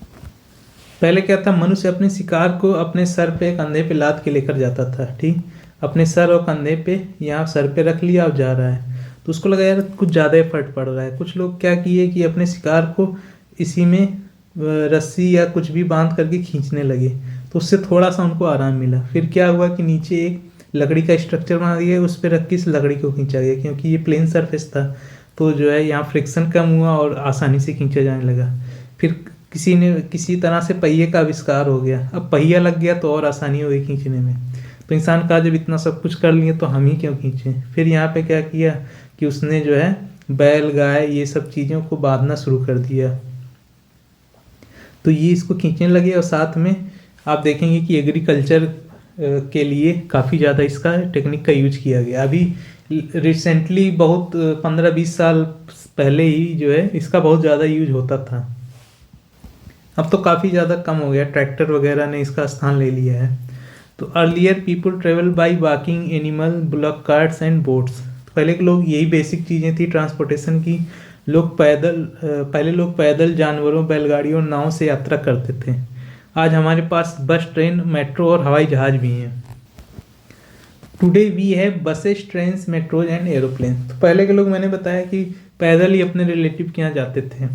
पहले क्या था, मनुष्य अपने शिकार को अपने सर पे, कंधे पे लाद के लेकर जाता था, ठीक। अपने सर और कंधे पे, यहाँ सर पे रख लिया और जा रहा है। तो उसको लगा यार कुछ ज़्यादा एफर्ट पड़ रहा है। कुछ लोग क्या किए कि अपने शिकार को इसी में रस्सी या कुछ भी बांध करके खींचने लगे, तो उससे थोड़ा सा उनको आराम मिला। फिर क्या हुआ कि नीचे एक लकड़ी का स्ट्रक्चर बना दिया, उस पर रख के इस लकड़ी को खींचा गया, क्योंकि ये प्लेन सरफेस था तो जो है यहाँ फ्रिक्शन कम हुआ और आसानी से खींचा जाने लगा। फिर किसी तरह से पहिए का आविष्कार हो गया। अब पहिया लग गया तो और आसानी हो गई खींचने में। तो इंसान कहा जब इतना सब कुछ कर लिए तो हम ही क्यों खींचें। फिर यहाँ पे क्या किया कि उसने जो है बैल गाय ये सब चीज़ों को बांधना शुरू कर दिया, तो ये इसको खींचने लगे। और साथ में आप देखेंगे कि एग्रीकल्चर के लिए काफ़ी ज़्यादा इसका टेक्निक का यूज किया गया। अभी रिसेंटली बहुत 15-20 साल पहले ही जो है इसका बहुत ज़्यादा यूज होता था। अब तो काफ़ी ज़्यादा कम हो गया, ट्रैक्टर वगैरह ने इसका स्थान ले लिया है। तो earlier people travel by walking, animal, bullock carts and boats. पहले के लोग यही बेसिक चीज़ें थी ट्रांसपोर्टेशन की। पहले लोग पैदल, जानवरों, बैलगाड़ियों, नाव से यात्रा करते थे। आज हमारे पास बस, ट्रेन, मेट्रो और हवाई जहाज भी हैं। Today we have buses, trains, metros and aeroplane. तो पहले के लोग, मैंने बताया कि पैदल ही अपने रिलेटिव के यहाँ जाते थे,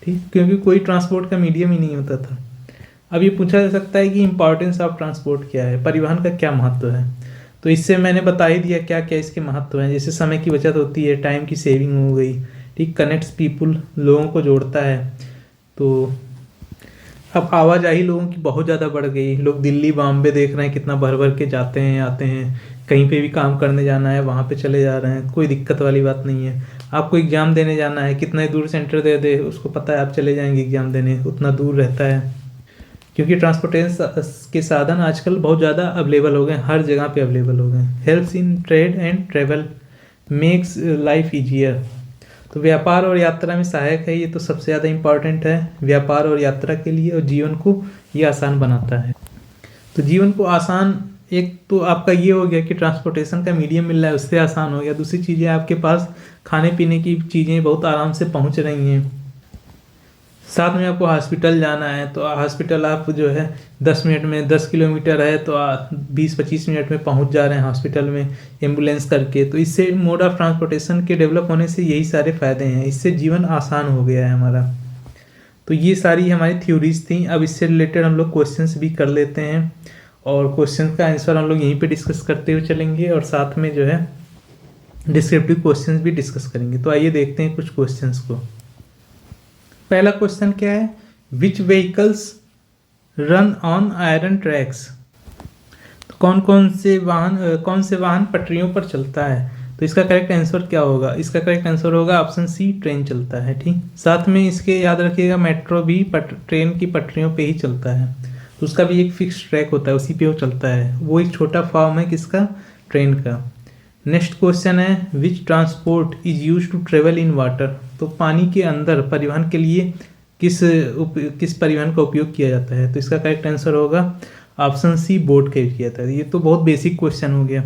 ठीक, क्योंकि कोई ट्रांसपोर्ट का मीडियम ही नहीं होता था। अब ये पूछा जा सकता है कि इंपॉर्टेंस ऑफ ट्रांसपोर्ट क्या है, परिवहन का क्या महत्व है। तो इससे मैंने बता ही दिया क्या क्या इसके महत्व हैं। जैसे समय की बचत होती है, टाइम की सेविंग हो गई, ठीक, कनेक्ट्स पीपुल, लोगों को जोड़ता है। तो अब आवाजाही लोगों की बहुत ज़्यादा बढ़ गई। लोग दिल्ली, बॉम्बे देख रहे हैं कितना भर भर के जाते हैं, आते हैं। कहीं पे भी काम करने जाना है वहाँ पे चले जा रहे हैं, कोई दिक्कत वाली बात नहीं है। आपको एग्ज़ाम देने जाना है, कितना दूर सेंटर दे दे उसको पता है, आप चले जाएंगे एग्ज़ाम देने, उतना दूर रहता है। क्योंकि ट्रांसपोर्टेशन के साधन आजकल बहुत ज़्यादा अवेलेबल हो गए, हर जगह पे अवेलेबल हो गए। Helps in trade and travel, makes life easier. तो व्यापार और यात्रा में सहायक है, ये तो सबसे ज़्यादा इम्पॉर्टेंट है व्यापार और यात्रा के लिए, और जीवन को ये आसान बनाता है। तो जीवन को आसान, एक तो आपका ये हो गया कि ट्रांसपोर्टेशन का मीडियम मिल रहा है, उससे आसान हो गया। दूसरी चीज़ें आपके पास खाने पीने की चीज़ें बहुत आराम से पहुंच रही हैं। साथ में आपको हॉस्पिटल जाना है तो हॉस्पिटल आप जो है 10 मिनट में, 10 किलोमीटर है तो 20-25 मिनट में पहुंच जा रहे हैं हॉस्पिटल में एम्बुलेंस करके। तो इससे मोड ऑफ ट्रांसपोर्टेशन के डेवलप होने से यही सारे फ़ायदे हैं, इससे जीवन आसान हो गया है हमारा। तो ये सारी हमारी थ्योरीज थी। अब इससे रिलेटेड हम लोग क्वेश्चंस भी कर लेते हैं, और क्वेश्चन का आंसर हम लोग यहीं पे डिस्कस करते हुए चलेंगे, और साथ में जो है डिस्क्रिप्टिव क्वेश्चंस भी डिस्कस करेंगे। तो आइए देखते हैं कुछ क्वेश्चंस को। पहला क्वेश्चन क्या है, which vehicles run on iron tracks. तो कौन से वाहन पटरियों पर चलता है। तो इसका करेक्ट आंसर क्या होगा, इसका करेक्ट आंसर होगा ऑप्शन सी, ट्रेन चलता है, ठीक। साथ में इसके याद रखिएगा मेट्रो भी ट्रेन की पटरियों पे ही चलता है, तो उसका भी एक फिक्स ट्रैक होता है, उसी पे वो चलता है। वो एक छोटा फॉर्म है किसका, ट्रेन का। नेक्स्ट क्वेश्चन है, which transport is use to travel in water. तो पानी के अंदर परिवहन के लिए किस परिवहन का उपयोग किया जाता है। तो इसका करेक्ट आंसर होगा ऑप्शन सी, बोट का यूज किया जाता है। ये तो बहुत बेसिक क्वेश्चन हो गया।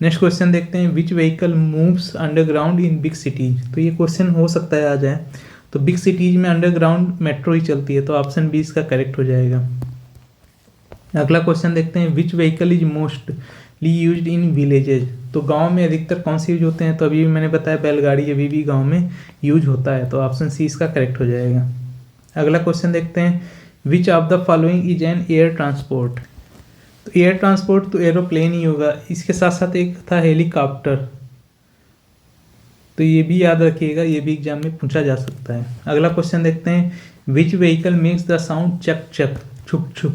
नेक्स्ट क्वेश्चन देखते हैं, which vehicle moves underground in big cities. तो ये क्वेश्चन हो सकता है आ जाए। तो बिग सिटीज में अंडरग्राउंड मेट्रो ही चलती है, तो ऑप्शन बी इसका करेक्ट हो जाएगा। अगला क्वेश्चन देखते हैं, which vehicle is mostly used in villages. तो गांव में अधिकतर कौन से यूज होते हैं। तो अभी भी मैंने बताया बैलगाड़ी अभी भी गांव में यूज होता है, तो ऑप्शन सी इसका करेक्ट हो जाएगा। अगला क्वेश्चन देखते हैं, which of the following is an air transport. तो एयर ट्रांसपोर्ट तो एरोप्लेन ही होगा, इसके साथ साथ एक था हेलीकॉप्टर, तो ये भी याद रखिएगा, ये भी एग्जाम में पूछा जा सकता है। अगला क्वेश्चन देखते हैं, which vehicle makes the sound चक चक, छुक छुक।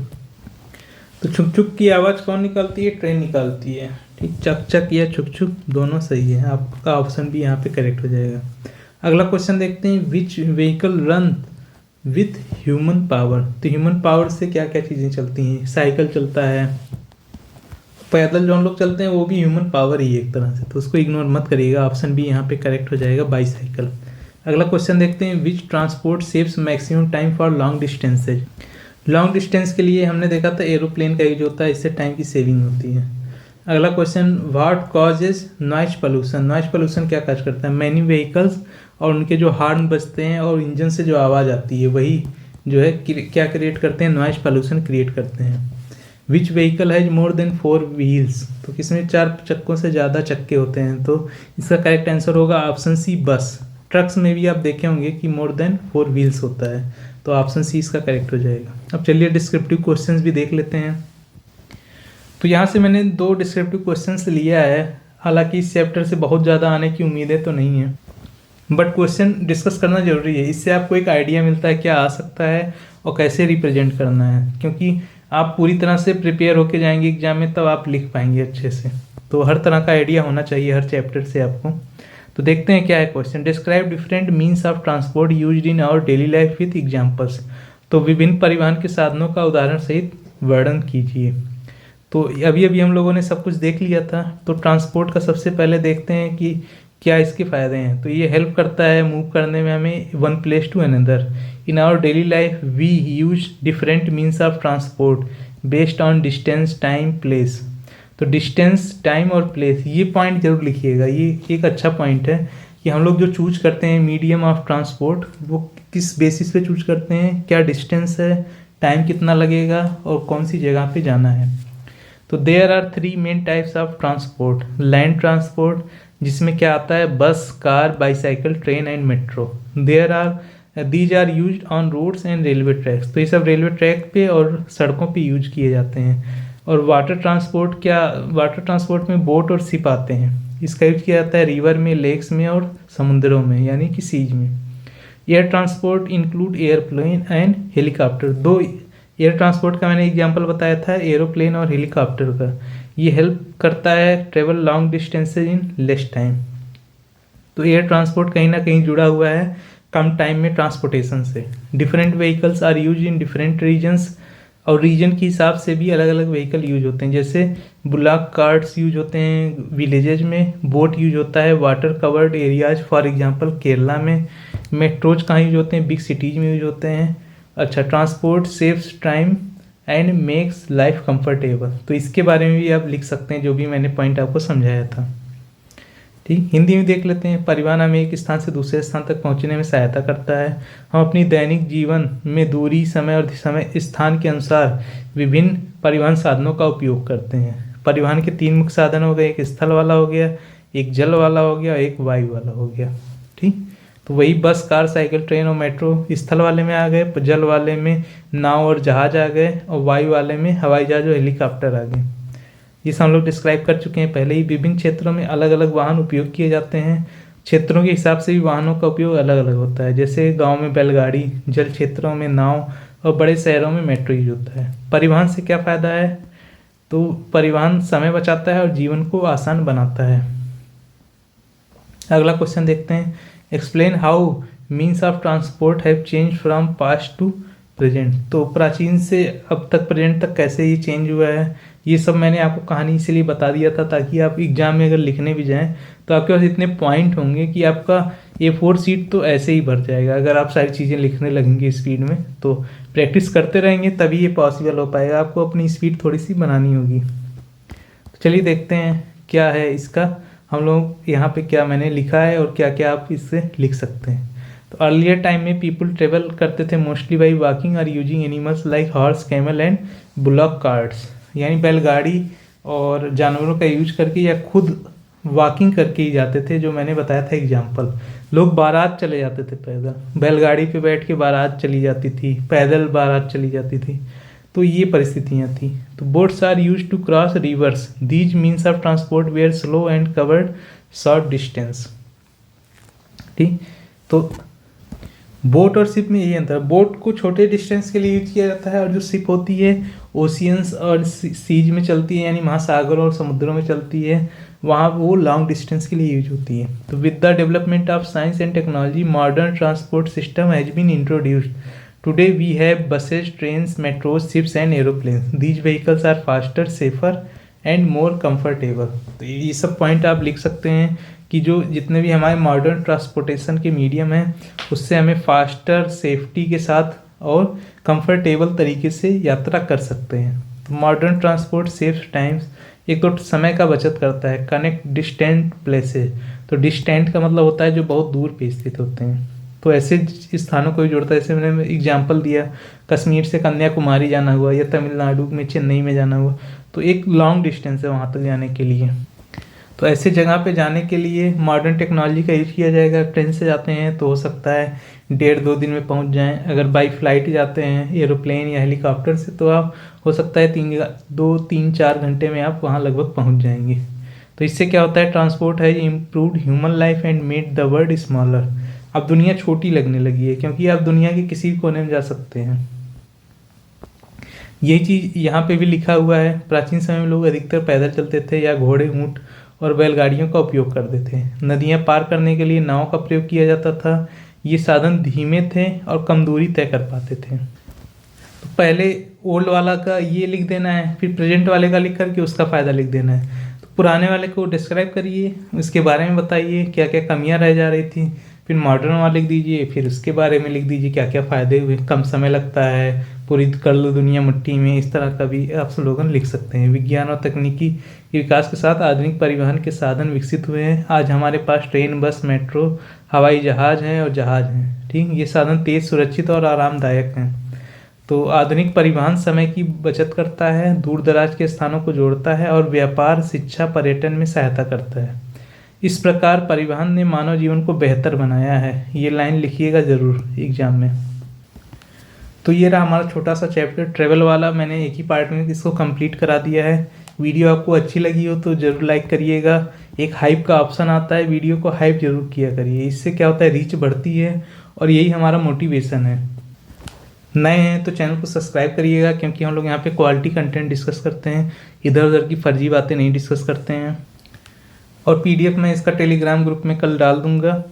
तो छुक छुक की आवाज़ कौन निकालती है, ट्रेन निकालती है, ठीक। चक चक या छुक छुक दोनों सही है, आपका ऑप्शन भी यहाँ पे करेक्ट हो जाएगा। अगला क्वेश्चन देखते हैं, which vehicle run with human power. तो ह्यूमन पावर से क्या क्या चीज़ें चलती हैं, साइकिल चलता है, पैदल जो हम लोग चलते हैं वो भी ह्यूमन पावर ही है एक तरह से, तो उसको इग्नोर मत करिएगा, ऑप्शन बी यहाँ पे करेक्ट हो जाएगा, बाईसाइकिल। अगला क्वेश्चन देखते हैं, विच transport saves maximum time for long distances. Long distance के लिए हमने देखा था एरोप्लेन का यूज होता है, इससे टाइम की सेविंग होती है। अगला question, what causes noise pollution. Noise pollution क्या काज करता है, मैनी व्हीकल्स और उनके जो हॉर्न बजते हैं और इंजन से जो आवाज़ आती है वही जो है क्या क्रिएट करते हैं, नॉइज पोल्यूशन क्रिएट करते हैं। Which vehicle has more than 4 wheels, तो किसमें 4 चक्कों से ज़्यादा चक्के होते हैं, तो इसका करेक्ट आंसर होगा ऑप्शन सी बस। ट्रक्स में भी आप देखे होंगे कि मोर देन 4 व्हील्स होता है, तो ऑप्शन सी इसका करेक्ट हो जाएगा। अब चलिए डिस्क्रिप्टिव क्वेश्चंस भी देख लेते हैं। तो यहाँ से मैंने 2 डिस्क्रिप्टिव क्वेश्चंस लिया है, हालांकि इस चैप्टर से बहुत ज़्यादा आने की उम्मीदें तो नहीं है, बट क्वेश्चन डिस्कस करना जरूरी है। इससे आपको एक आइडिया मिलता है क्या आ सकता है और कैसे रिप्रेजेंट करना है, क्योंकि आप पूरी तरह से प्रिपेयर होके जाएंगे एग्जाम में, तब आप लिख पाएंगे अच्छे से। तो हर तरह का आइडिया होना चाहिए हर चैप्टर से आपको। तो देखते हैं क्या है question. Describe different means of transport used in our daily life with examples, तो विभिन्न परिवहन के साधनों का उदाहरण सहित वर्णन कीजिए। तो अभी हम लोगों ने सब कुछ देख लिया था, तो ट्रांसपोर्ट का सबसे पहले देखते हैं कि क्या इसके फ़ायदे हैं। तो ये हेल्प करता है मूव करने में हमें one place to another. In our daily life we use different means of transport based on distance, time, place. तो डिस्टेंस, टाइम और प्लेस, ये पॉइंट जरूर लिखिएगा। ये एक अच्छा पॉइंट है कि हम लोग जो चूज करते हैं मीडियम ऑफ ट्रांसपोर्ट, वो किस बेसिस पे चूज करते हैं, क्या डिस्टेंस है, टाइम कितना लगेगा और कौन सी जगह पे जाना है। तो there are 3 main types of transport. Land transport, जिसमें क्या आता है bus, car, bicycle, train and metro. These are use on roads and railway tracks, तो ये सब रेलवे ट्रैक पे और सड़कों पे यूज किए जाते हैं। और वाटर ट्रांसपोर्ट, वाटर ट्रांसपोर्ट में बोट और शिप आते हैं। इसका यूज किया जाता है रिवर में, लेक्स में और समुद्रों में, यानी कि सीज में। Air transport include airplane and helicopter. 2 air transport का मैंने एग्जांपल बताया था, एरोप्लेन और हेलीकॉप्टर का। ये हेल्प करता है travel long distances in less time. तो एयर ट्रांसपोर्ट कहीं ना कहीं जुड़ा हुआ है कम टाइम में ट्रांसपोर्टेशन से। Different vehicles are use in different regions, और रीजन के हिसाब से भी अलग अलग व्हीकल यूज होते हैं। जैसे बुलॉक कार्ट्स यूज होते हैं विलेजेज में, बोट यूज होता है water covered areas, for example Kerala में। मेट्रोज कहाँ यूज होते हैं, बिग सिटीज में यूज होते हैं। अच्छा, transport saves time and makes life comfortable, तो इसके बारे में भी आप लिख सकते हैं जो भी मैंने पॉइंट आपको समझाया था। ठीक, हिंदी में देख लेते हैं। परिवहन हमें एक स्थान से दूसरे स्थान तक पहुंचने में सहायता करता है। हम अपनी दैनिक जीवन में दूरी, समय और स्थान के अनुसार विभिन्न परिवहन साधनों का उपयोग करते हैं। परिवहन के 3 मुख्य साधन हो गए, एक स्थल वाला हो गया, एक जल वाला हो गया, एक वायु वाला हो गया। ठीक, तो वही बस, कार, साइकिल, ट्रेन और मेट्रो स्थल वाले में आ गए, जल वाले में नाव और जहाज आ गए, और वायु वाले में हवाई जहाज और हेलीकॉप्टर आ गए। ये सब हम लोग डिस्क्राइब कर चुके हैं पहले ही। विभिन्न क्षेत्रों में अलग अलग वाहन उपयोग किए जाते हैं। क्षेत्रों के हिसाब से भी वाहनों का उपयोग अलग अलग होता है। जैसे गांव में बैलगाड़ी, जल क्षेत्रों में नाव और बड़े शहरों में मेट्रो यूज होता है। परिवहन से क्या फ़ायदा है, तो परिवहन समय बचाता है और जीवन को आसान बनाता है। अगला क्वेश्चन देखते हैं। Explain how means of transport have change from past to present, तो प्राचीन से अब तक प्रेजेंट तक कैसे ये चेंज हुआ है। ये सब मैंने आपको कहानी इसीलिए बता दिया था ताकि आप एग्जाम में अगर लिखने भी जाएं तो आपके पास इतने पॉइंट होंगे कि आपका A4 सीट तो ऐसे ही भर जाएगा। अगर आप सारी चीज़ें लिखने लगेंगे स्पीड में, तो प्रैक्टिस करते रहेंगे तभी ये पॉसिबल हो पाएगा। आपको अपनी स्पीड थोड़ी सी बनानी होगी। तो चलिए देखते हैं क्या है इसका, हम लोग यहाँ पे क्या मैंने लिखा है और क्या क्या आप इससे लिख सकते हैं। तो अर्लियर टाइम में पीपल ट्रेवल करते थे मोस्टली बाई वॉकिंग और using animals like horse, camel and bullock carts, यानी बैलगाड़ी और जानवरों का यूज करके या खुद वॉकिंग करके ही जाते थे, जो मैंने बताया था एग्जाम्पल। लोग बारात चले जाते थे पैदल, बैलगाड़ी पे बैठ के बारात चली जाती थी, पैदल बारात चली जाती थी। तो ये परिस्थितियाँ थी। तो boats are use to cross rivers, these means of transport were slow and covered short distance. ठीक, तो बोट और शिप में यही अंतर है। बोट को छोटे डिस्टेंस के लिए यूज किया जाता है और जो शिप होती है ओशियंस और सीज में चलती है, यानी महासागरों और समुद्रों में चलती है, वहाँ वो लॉन्ग डिस्टेंस के लिए यूज होती है। तो with the development of science and technology modern transport system has been introduced. Today we have buses, trains, metros, ships and aeroplanes. These vehicles are faster, safer and more comfortable. तो ये सब पॉइंट आप लिख सकते हैं कि जो जितने भी हमारे मॉडर्न ट्रांसपोर्टेशन के मीडियम हैं उससे हमें फास्टर, सेफ्टी के साथ और कंफर्टेबल तरीके से यात्रा कर सकते हैं। तो मॉडर्न ट्रांसपोर्ट सेव्स टाइम्स, एक तो समय का बचत करता है। कनेक्ट डिस्टेंट प्लेसेस, तो डिस्टेंट का मतलब होता है जो बहुत दूर पे स्थित होते हैं। तो ऐसे स्थानों को भी जोड़ता है। जैसे मैंने एग्जाम्पल दिया, कश्मीर से कन्याकुमारी जाना हुआ या तमिलनाडु में चेन्नई में जाना हुआ, तो एक लॉन्ग डिस्टेंस है वहाँ तक जाने के लिए। तो ऐसे जगह पे जाने के लिए मॉडर्न टेक्नोलॉजी का यूज किया जाएगा। ट्रेन से जाते हैं तो हो सकता है 1.5-2 दिन में पहुंच जाएं। अगर बाई फ्लाइट जाते हैं एरोप्लेन या हेलीकॉप्टर से तो आप हो सकता है 2-3-4 घंटे में आप वहां लगभग पहुंच जाएंगे। तो इससे क्या होता है, ट्रांसपोर्ट है improved human life and made the world smaller. अब दुनिया छोटी लगने लगी है क्योंकि आप दुनिया के किसी भी कोने में जा सकते हैं। यही चीज़ यहाँ पे भी लिखा हुआ है। प्राचीन समय में लोग अधिकतर पैदल चलते थे या घोड़े, ऊंट और बैलगाड़ियों का उपयोग करते थे। नदियाँ पार करने के लिए नाव का प्रयोग किया जाता था। ये साधन धीमे थे और कम दूरी तय कर पाते थे। तो पहले ओल्ड वाला का ये लिख देना है, फिर प्रेजेंट वाले का लिख करके उसका फ़ायदा लिख देना है। तो पुराने वाले को डिस्क्राइब करिए, उसके बारे में बताइए क्या क्या कमियां रह जा रही थी, फिर मॉडर्न वाला लिख दीजिए, फिर उसके बारे में लिख दीजिए क्या क्या फ़ायदे हुए, कम समय लगता है, पूरी कर लो दुनिया मिट्टी में। इस तरह का भी आप स्लोगन लिख सकते हैं। विज्ञान और तकनीकी के विकास के साथ आधुनिक परिवहन के साधन विकसित हुए हैं। आज हमारे पास ट्रेन, बस, मेट्रो, हवाई जहाज़ हैं और जहाज़ हैं। ठीक, ये साधन तेज़, सुरक्षित और आरामदायक हैं। तो आधुनिक परिवहन समय की बचत करता है, दूर दराज के स्थानों को जोड़ता है और व्यापार, शिक्षा, पर्यटन में सहायता करता है। इस प्रकार परिवहन ने मानव जीवन को बेहतर बनाया है। ये लाइन लिखिएगा ज़रूर एग्जाम में। तो ये रहा हमारा छोटा सा चैप्टर ट्रेवल वाला। मैंने एक ही पार्ट में इसको कंप्लीट करा दिया है। वीडियो आपको अच्छी लगी हो तो ज़रूर लाइक करिएगा। एक हाइप का ऑप्शन आता है, वीडियो को हाइप जरूर किया करिए। इससे क्या होता है, रीच बढ़ती है और यही हमारा मोटिवेशन है। नए हैं तो चैनल को सब्सक्राइब करिएगा क्योंकि हम लोग यहाँ पे क्वालिटी कंटेंट डिस्कस करते हैं, इधर उधर की फर्जी बातें नहीं डिस्कस करते हैं। और PDF मैं इसका टेलीग्राम ग्रुप में कल डाल दूँगा,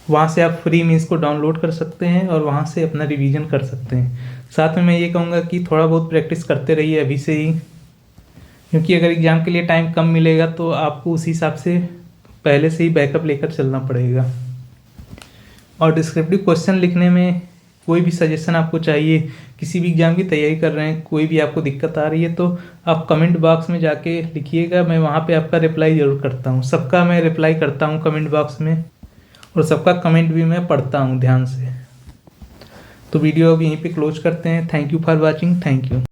वहाँ से आप फ्री में इसको डाउनलोड कर सकते हैं और वहाँ से अपना रिवीजन कर सकते हैं। साथ में मैं ये कहूँगा कि थोड़ा बहुत प्रैक्टिस करते रहिए अभी से ही, क्योंकि अगर एग्ज़ाम के लिए टाइम कम मिलेगा तो आपको उस हिसाब से पहले से ही बैकअप लेकर चलना पड़ेगा। और डिस्क्रिप्टिव क्वेश्चन लिखने में कोई भी सजेशन आपको चाहिए, किसी भी एग्ज़ाम की तैयारी कर रहे हैं, कोई भी आपको दिक्कत आ रही है तो आप कमेंट बॉक्स में जाके लिखिएगा। मैं वहाँ पे आपका रिप्लाई ज़रूर करता हूँ। सबका मैं रिप्लाई करता हूँ कमेंट बॉक्स में, और सबका कमेंट भी मैं पढ़ता हूँ ध्यान से। तो वीडियो अब यहीं पे क्लोज करते हैं। Thank you for watching. Thank you.